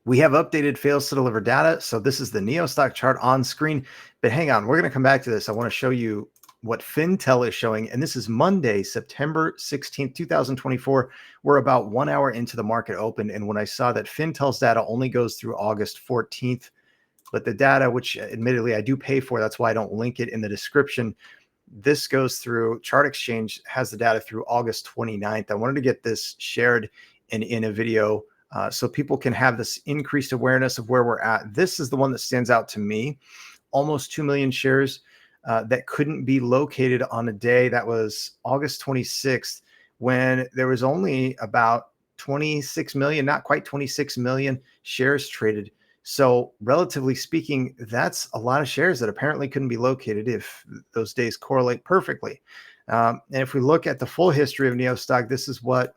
We have updated fails to deliver data. So this is the NIO stock chart on screen, but hang on, we're going to come back to this. I want to show you what Fintel is showing. And this is Monday, September 16th, 2024. We're about 1 hour into the market open. And when I saw that Fintel's data only goes through August 14th, but the data, which admittedly I do pay for, that's why I don't link it in the description. This goes through ChartExchange, has the data through August 29th. I wanted to get this shared in a video so people can have this increased awareness of where we're at. This is the one that stands out to me. Almost 2 million shares that couldn't be located on a day. That was August 26th, when there was only about 26 million, not quite 26 million shares traded. So relatively speaking, that's a lot of shares that apparently couldn't be located if those days correlate perfectly. And if we look at the full history of NIO stock, this is what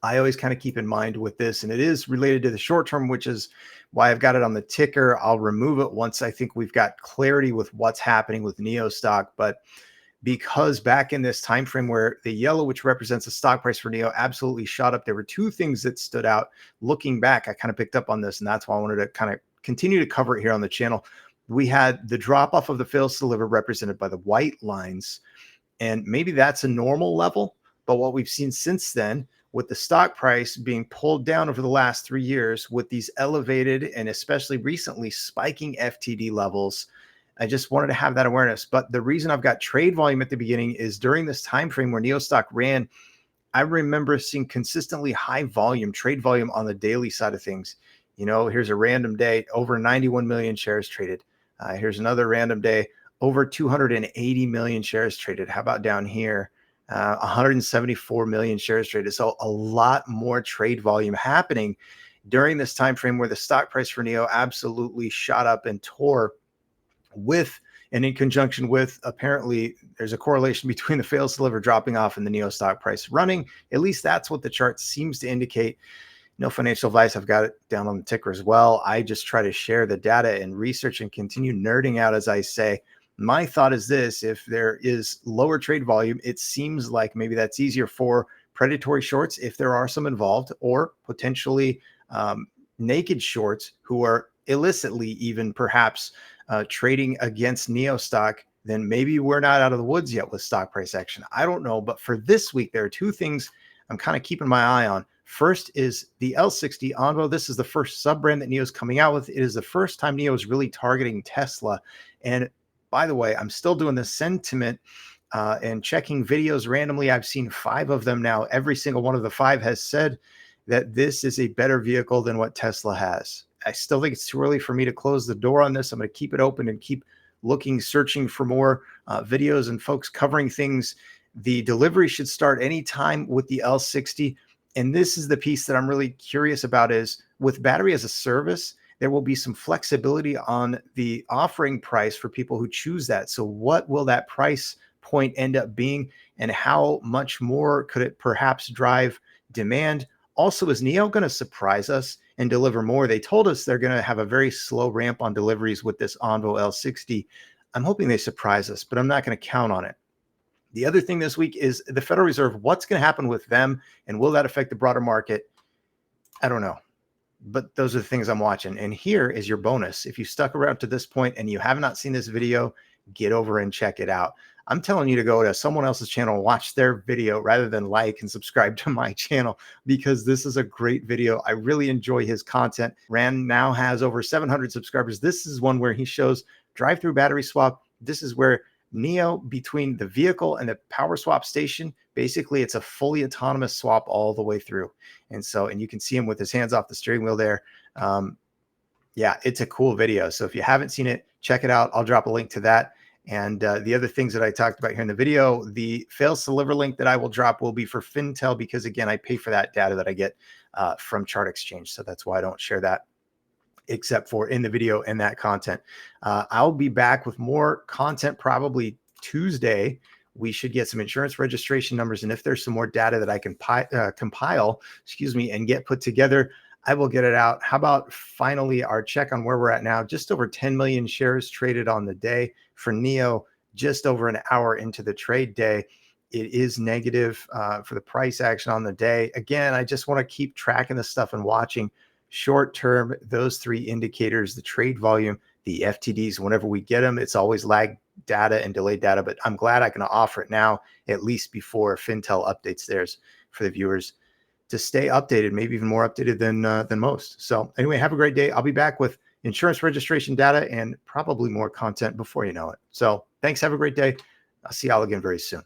I always kind of keep in mind with this, and it is related to the short term, which is why I've got it on the ticker. I'll remove it once I think we've got clarity with what's happening with NIO stock. But because back in this time frame where the yellow, which represents the stock price for NIO, absolutely shot up, there were two things that stood out. Looking back, I kind of picked up on this, and that's why I wanted to kind of continue to cover it here on the channel. We had the drop off of the fails to deliver represented by the white lines, and maybe that's a normal level. But what we've seen since then, with the stock price being pulled down over the last 3 years with these elevated and especially recently spiking FTD levels, I just wanted to have that awareness. But the reason I've got trade volume at the beginning is during this time frame where NIO stock ran, I remember seeing consistently high volume, trade volume on the daily side of things. You know, here's a random day, over 91 million shares traded. Here's another random day, over 280 million shares traded. How about down here? 174 million shares traded. So a lot more trade volume happening during this time frame where the stock price for NIO absolutely shot up and tore with, and in conjunction with, apparently there's a correlation between the fails to deliver dropping off and the NIO stock price running. At least that's what the chart seems to indicate. No financial advice. I've got it down on the ticker as well. I just try to share the data and research and continue nerding out as I say. My thought is this: if there is lower trade volume, it seems like maybe that's easier for predatory shorts, if there are some involved, or potentially naked shorts who are illicitly even perhaps trading against NIO stock. Then maybe we're not out of the woods yet with stock price action. I don't know. But for this week, there are two things I'm kind of keeping my eye on. First is the L60 Onvo. This is the first sub-brand that NIO is coming out with. It is the first time NIO is really targeting Tesla. And by the way, I'm still doing the sentiment and checking videos randomly. I've seen 5 of them now. Every single one of the 5 has said that this is a better vehicle than what Tesla has. I still think it's too early for me to close the door on this. I'm going to keep it open and keep looking, searching for more videos and folks covering things. The delivery should start anytime with the L60. And this is the piece that I'm really curious about, is with battery as a service, there will be some flexibility on the offering price for people who choose that. So what will that price point end up being, and how much more could it perhaps drive demand? Also, is NIO going to surprise us and deliver more? They told us they're going to have a very slow ramp on deliveries with this Onvo L60. I'm hoping they surprise us, but I'm not going to count on it. The other thing this week is the Federal Reserve. What's going to happen with them, and will that affect the broader market? I don't know. But those are the things I'm watching. And here is your bonus. If you stuck around to this point and you have not seen this video, get over and check it out. I'm telling you to go to someone else's channel and watch their video rather than like and subscribe to my channel, because this is a great video. I really enjoy his content. Rand now has over 700 subscribers. This is one where he shows drive-through battery swap. This is where NIO, between the vehicle and the power swap station, basically it's a fully autonomous swap all the way through. And you can see him with his hands off the steering wheel there. Yeah, it's a cool video. So if you haven't seen it, check it out. I'll drop a link to that. And the other things that I talked about here in the video, the fails to deliver link that I will drop will be for Fintel, because again, I pay for that data that I get from ChartExchange. So that's why I don't share that except for in the video and that content. I'll be back with more content probably Tuesday. We should get some insurance registration numbers, and if there's some more data that I can compile, and get put together, I will get it out. How about finally our check on where we're at now? Just over 10 million shares traded on the day for NIO, just over an hour into the trade day. It is negative for the price action on the day. Again, I just want to keep tracking this stuff and watching. short term, those three indicators, the trade volume, the FTDs, whenever we get them, it's always lag data and delayed data, but I'm glad I can offer it now, at least before Fintel updates theirs for the viewers to stay updated, maybe even more updated than most. So anyway, have a great day. I'll be back with insurance registration data and probably more content before you know it. So thanks. Have a great day. I'll see y'all again very soon.